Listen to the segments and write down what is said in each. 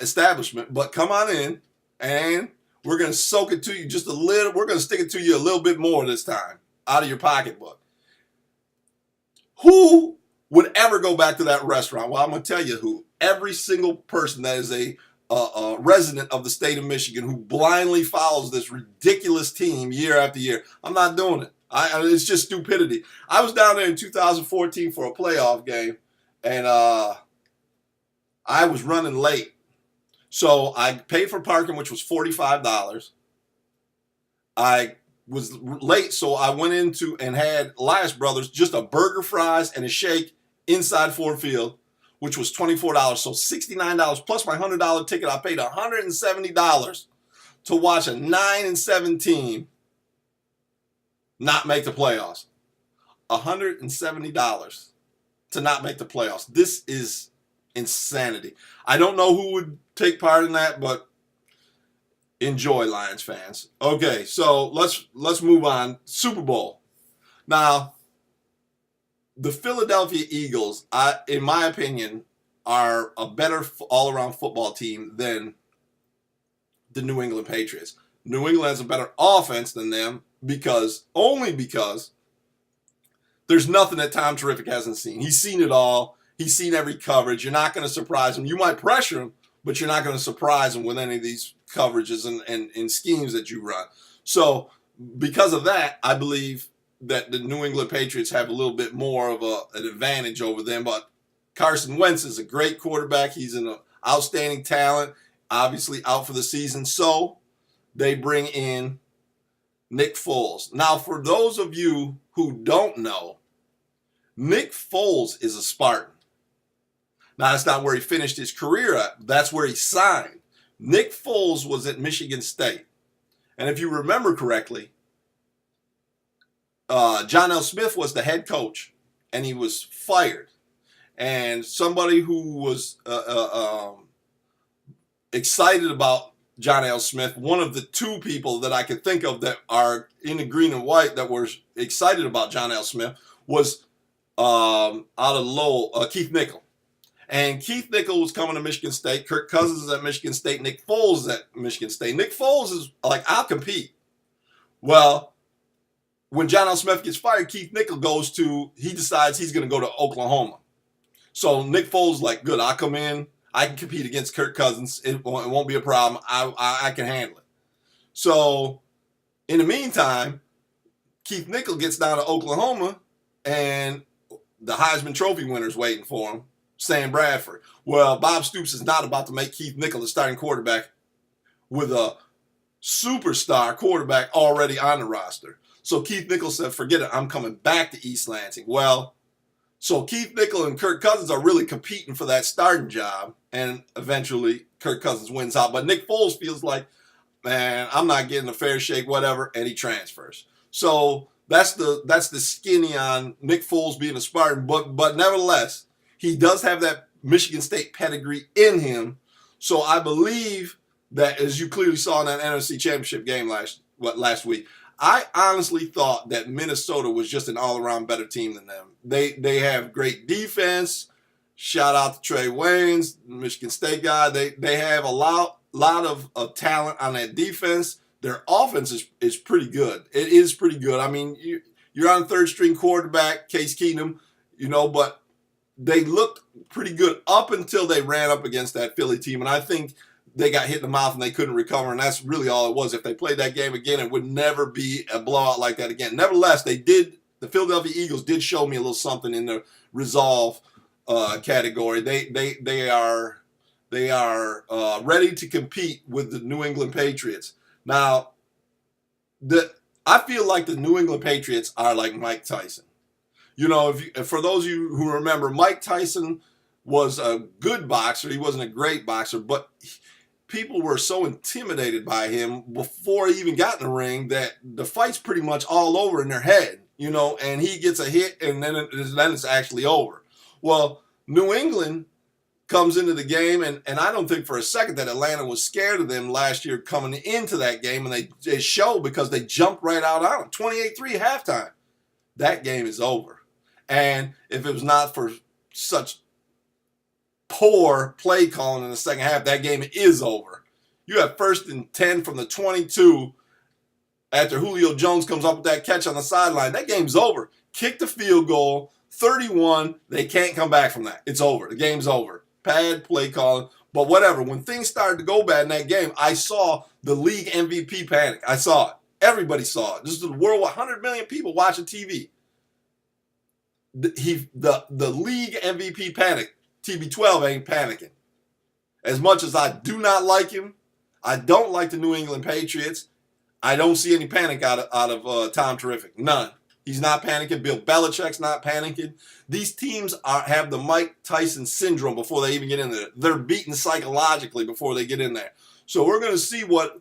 establishment, but come on in and we're going to soak it to you just a little. We're going to stick it to you a little bit more this time out of your pocketbook. Who would ever go back to that restaurant? Well, I'm going to tell you who. Every single person that is a resident of the state of Michigan who blindly follows this ridiculous team year after year. I'm not doing it. It's just stupidity. I was down there in 2014 for a playoff game, and I was running late. So I paid for parking, which was $45. I was late, so I went into and had Elias Brothers, just a burger, fries, and a shake inside Ford Field, which was $24. So $69 plus my $100 ticket. I paid $170 to watch a 9-7 team not make the playoffs. $170 to not make the playoffs. This is insanity. I don't know who would take part in that, but enjoy, Lions fans. Okay, so let's move on. Super Bowl. Now, the Philadelphia Eagles, in my opinion, are a better all-around football team than the New England Patriots. New England has a better offense than them only because there's nothing that Tom Terrific hasn't seen. He's seen it all. He's seen every coverage. You're not going to surprise him. You might pressure him, but you're not going to surprise him with any of these coverages and schemes that you run. So because of that, I believe that the New England Patriots have a little bit more of an advantage over them. But Carson Wentz is a great quarterback. He's an outstanding talent, obviously out for the season. So they bring in Nick Foles. Now, for those of you who don't know, Nick Foles is a Spartan. Now, that's not where he finished his career at. That's where he signed. Nick Foles was at Michigan State. And if you remember correctly, John L. Smith was the head coach, and he was fired. And somebody who was excited about John L. Smith, one of the two people that I could think of that are in the green and white that were excited about John L. Smith was out of Lowell, Keith Nichol. And Keith Nichol was coming to Michigan State. Kirk Cousins is at Michigan State. Nick Foles is at Michigan State. Nick Foles is like, I'll compete. Well, when John L. Smith gets fired, Keith Nichol he decides he's going to go to Oklahoma. So Nick Foles is like, good, I'll come in. I can compete against Kirk Cousins. It won't be a problem. I can handle it. So in the meantime, Keith Nichol gets down to Oklahoma, and the Heisman Trophy winner's waiting for him, Sam Bradford. Well, Bob Stoops is not about to make Keith Nichol the starting quarterback with a superstar quarterback already on the roster. So Keith Nichol said, forget it, I'm coming back to East Lansing. Well, so Keith Nichol and Kirk Cousins are really competing for that starting job, and eventually Kirk Cousins wins out. But Nick Foles feels like, man, I'm not getting a fair shake, whatever, and he transfers. So that's the skinny on Nick Foles being a Spartan, but nevertheless, he does have that Michigan State pedigree in him. So I believe that, as you clearly saw in that NFC Championship game last week, I honestly thought that Minnesota was just an all-around better team than them. They have great defense. Shout out to Trey Waynes, Michigan State guy. They have a lot of talent on that defense. Their offense is pretty good. It is pretty good. I mean, you're on third-string quarterback, Case Keenum, but they looked pretty good up until they ran up against that Philly team. And I think they got hit in the mouth and they couldn't recover. And that's really all it was. If they played that game again, it would never be a blowout like that again. Nevertheless, the Philadelphia Eagles did show me a little something in the resolve category. They are ready to compete with the New England Patriots. Now, I feel like the New England Patriots are like Mike Tyson. For those of you who remember, Mike Tyson was a good boxer. He wasn't a great boxer, but people were so intimidated by him before he even got in the ring that the fight's pretty much all over in their head, and he gets a hit and then it's actually over. Well, New England comes into the game, and I don't think for a second that Atlanta was scared of them last year coming into that game, and they showed because they jumped right out on them. 28-3 halftime. That game is over. And if it was not for such poor play calling in the second half, that game is over. You have 1st and 10 from the 22 after Julio Jones comes up with that catch on the sideline. That game's over. Kick the field goal, 31. They can't come back from that. It's over. The game's over. Bad play calling. But whatever. When things started to go bad in that game, I saw the league MVP panic. I saw it. Everybody saw it. This is the world with 100 million people watching TV. The league MVP panic. TB12 ain't panicking. As much as I do not like him, I don't like the New England Patriots. I don't see any panic out of Tom Terrific. None. He's not panicking. Bill Belichick's not panicking. These teams have the Mike Tyson syndrome before they even get in there. They're beaten psychologically before they get in there. So we're going to see what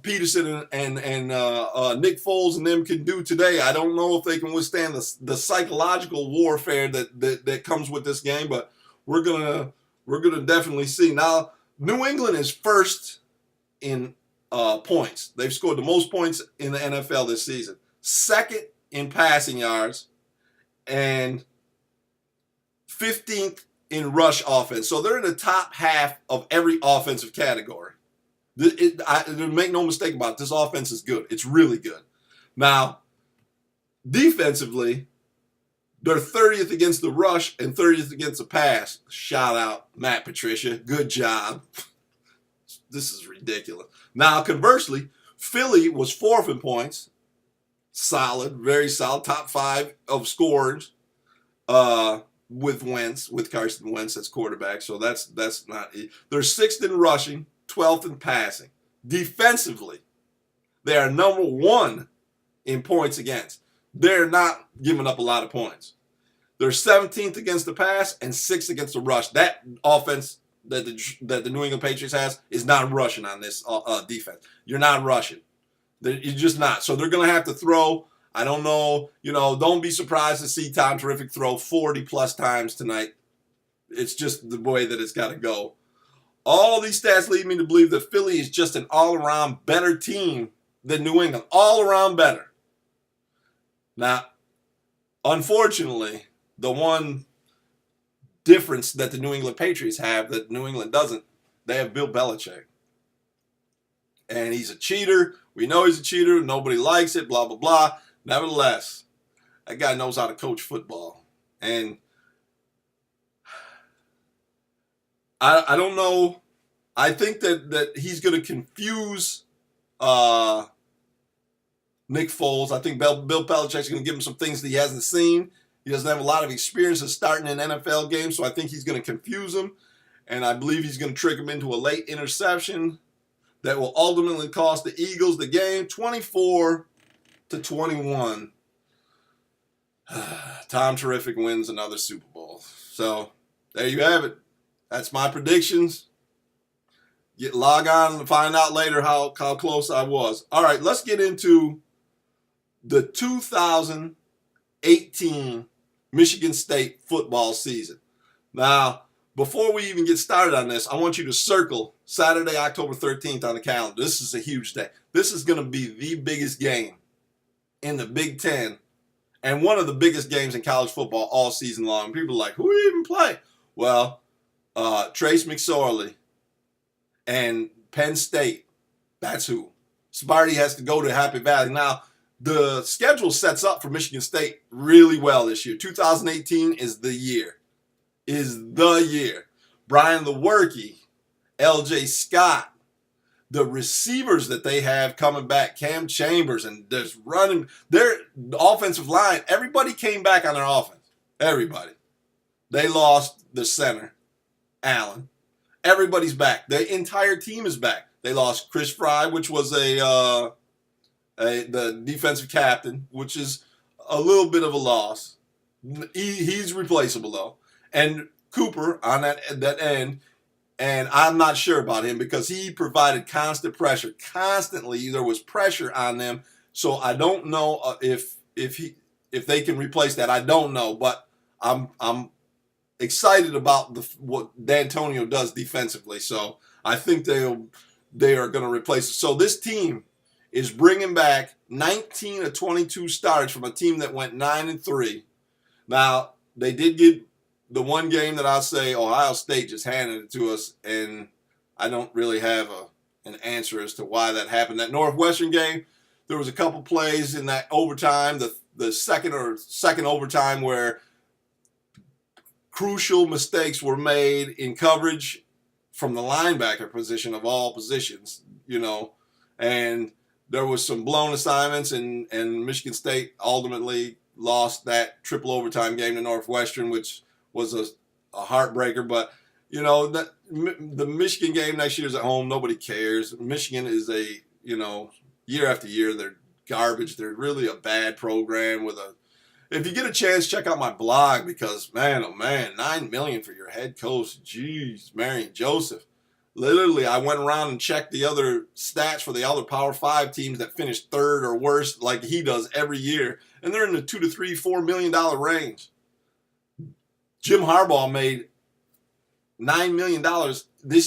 Peterson and Nick Foles and them can do today. I don't know if they can withstand the psychological warfare that comes with this game, but we're gonna definitely see. Now, New England is first in points. They've scored the most points in the NFL this season. Second in passing yards, and 15th in rush offense. So they're in the top half of every offensive category. Make no mistake about it, this offense is good. It's really good. Now, defensively, they're 30th against the rush and 30th against the pass. Shout out, Matt Patricia. Good job. This is ridiculous. Now, conversely, Philly was 4th in points. Solid, very solid. Top 5 of scores with Carson Wentz as quarterback. So that's not it. They're 6th in rushing, 12th in passing. Defensively, they are number 1 in points against. They're not giving up a lot of points. They're 17th against the pass and 6th against the rush. That offense that the New England Patriots has is not rushing on this defense. You're not rushing. You're just not. So they're going to have to throw. I don't know. Don't be surprised to see Tom Terrific throw 40-plus times tonight. It's just the way that it's got to go. All these stats lead me to believe that Philly is just an all-around better team than New England. All around better. Now, unfortunately, the one difference that the New England Patriots have that New England doesn't, they have Bill Belichick. And he's a cheater. We know he's a cheater. Nobody likes it, blah, blah, blah. Nevertheless, that guy knows how to coach football. And I don't know. I think that he's going to confuse Nick Foles. I think Bill Belichick's going to give him some things that he hasn't seen. He doesn't have a lot of experience of starting an NFL game, so I think he's going to confuse him. And I believe he's going to trick him into a late interception that will ultimately cost the Eagles the game, 24-21. Tom Terrific wins another Super Bowl. So there you have it. That's my predictions. Log on and find out later how close I was. All right, let's get into the 2018 Michigan State football season. Now, before we even get started on this, I want you to circle Saturday, October 13th on the calendar. This is a huge day. This is going to be the biggest game in the Big Ten and one of the biggest games in college football all season long. People are like, who even play? Well, Trace McSorley and Penn State, that's who. Sparty has to go to Happy Valley. Now, the schedule sets up for Michigan State really well this year. 2018 is the year. Brian Lewerke, LJ Scott, the receivers that they have coming back, Cam Chambers, and just running their offensive line. Everybody came back on their offense. Everybody. They lost the center, Allen. Everybody's back. The entire team is back. They lost Chris Fry, which was the defensive captain, which is a little bit of a loss. He's replaceable though, and Cooper on that end. And I'm not sure about him because he provided constant pressure. Constantly, there was pressure on them. So I don't know if they can replace that. I don't know, but I'm excited about what D'Antonio does defensively. So I think they are going to replace it. So this team is bringing back 19 of 22 starts from a team that went 9-3. Now they did get the one game that I'll say Ohio State just handed it to us, and I don't really have an answer as to why that happened. That Northwestern game, there was a couple plays in that overtime, the second overtime, where crucial mistakes were made in coverage from the linebacker position of all positions, and there was some blown assignments, and Michigan State ultimately lost that triple overtime game to Northwestern, which was a heartbreaker. But the Michigan game next year is at home. Nobody cares. Michigan is year after year they're garbage. They're really a bad program with a. If you get a chance, check out my blog, because man, oh man, $9 million for your head coach. Jeez, Marion Joseph. Literally, I went around and checked the other stats for the other Power 5 teams that finished third or worse, like he does every year, and they're in the $2 to $4 million range. Jim Harbaugh made $9 million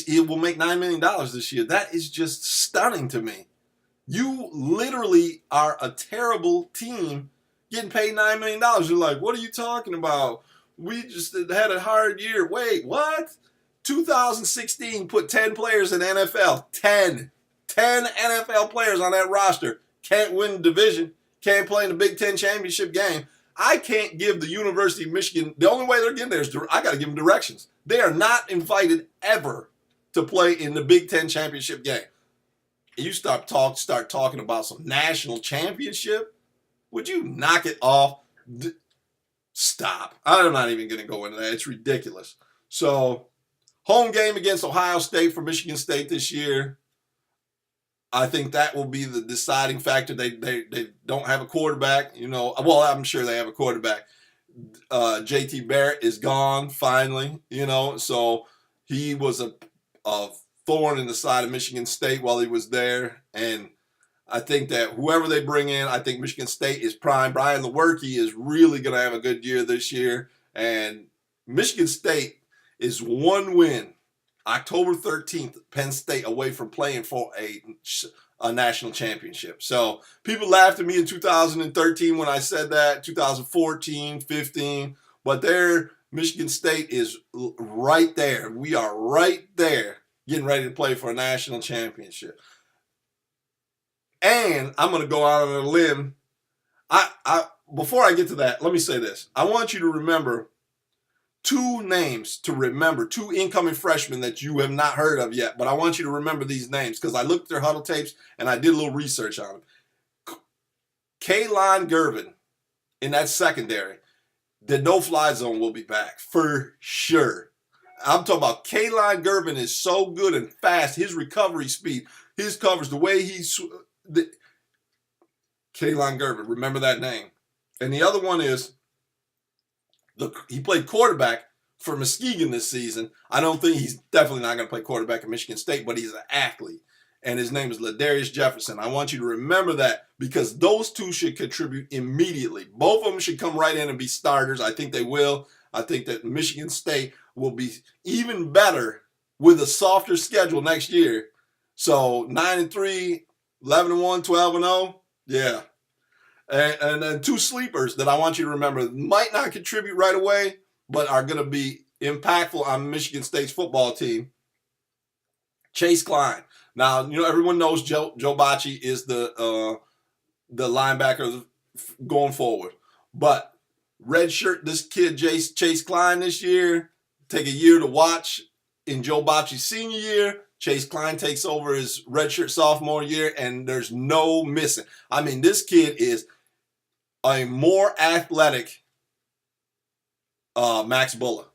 he will make $9 million this year. That is just stunning to me. You literally are a terrible team getting paid $9 million. You're like, what are you talking about? We just had a hard year. Wait, what? 2016 put 10 players in the NFL. 10 NFL players on that roster. Can't win the division. Can't play in the Big Ten championship game. I can't give the University of Michigan, the only way they're getting there is I got to give them directions. They are not invited ever to play in the Big Ten championship game. You start talking about some national championship, would you knock it off? Stop. I'm not even going to go into that. It's ridiculous. So, home game against Ohio State for Michigan State this year. I think that will be the deciding factor. They don't have a quarterback. Well, I'm sure they have a quarterback. J.T. Barrett is gone finally. So he was a thorn in the side of Michigan State while he was there, and I think that whoever they bring in, I think Michigan State is prime. Brian Lewerke is really going to have a good year this year, and Michigan State is one win, October 13th, Penn State away from playing for a national championship. So people laughed at me in 2013 when I said that, 2014, 15, but Michigan State is right there. We are right there getting ready to play for a national championship. And I'm going to go out on a limb. Before I get to that, let me say this. I want you to remember two names two incoming freshmen that you have not heard of yet, but I want you to remember these names because I looked at their huddle tapes and I did a little research on them. Kalon Gervin in that secondary, the no-fly zone will be back for sure. I'm talking about Kalon Gervin is so good and fast. His recovery speed, his covers, the way Kalon Gervin, remember that name. And the other one is, he played quarterback for Muskegon this season. I don't think he's definitely not going to play quarterback at Michigan State, but he's an athlete. And his name is Ladarius Jefferson. I want you to remember that because those two should contribute immediately. Both of them should come right in and be starters. I think they will. I think that Michigan State will be even better with a softer schedule next year. So 9-3, 11-1, 12-0. Yeah. And then two sleepers that I want you to remember might not contribute right away, but are going to be impactful on Michigan State's football team. Chase Klein. Now, everyone knows Joe Bacci is the linebacker going forward. But redshirt this kid, Chase Klein, this year. Take a year to watch in Joe Bacci's senior year. Chase Klein takes over his redshirt sophomore year, and there's no missing. I mean, this kid is a more athletic Max Bulla.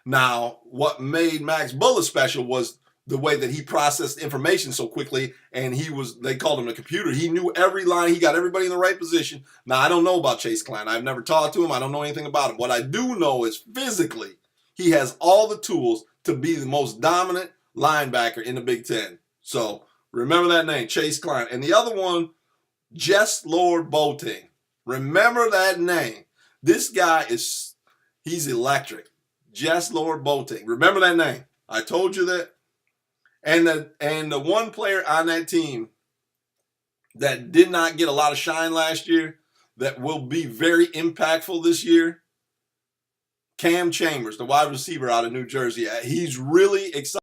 Now, what made Max Bulla special was the way that he processed information so quickly, and they called him a computer. He knew every line. He got everybody in the right position. Now, I don't know about Chase Klein. I've never talked to him. I don't know anything about him. What I do know is physically, he has all the tools to be the most dominant linebacker in the Big Ten. So remember that name, Chase Klein. And the other one, Jess Lord Boateng. Remember that name. This guy he's electric. Jess Lord Boateng. Remember that name. I told you that. And the one player on that team that did not get a lot of shine last year, that will be very impactful this year, Cam Chambers, the wide receiver out of New Jersey. He's really excited.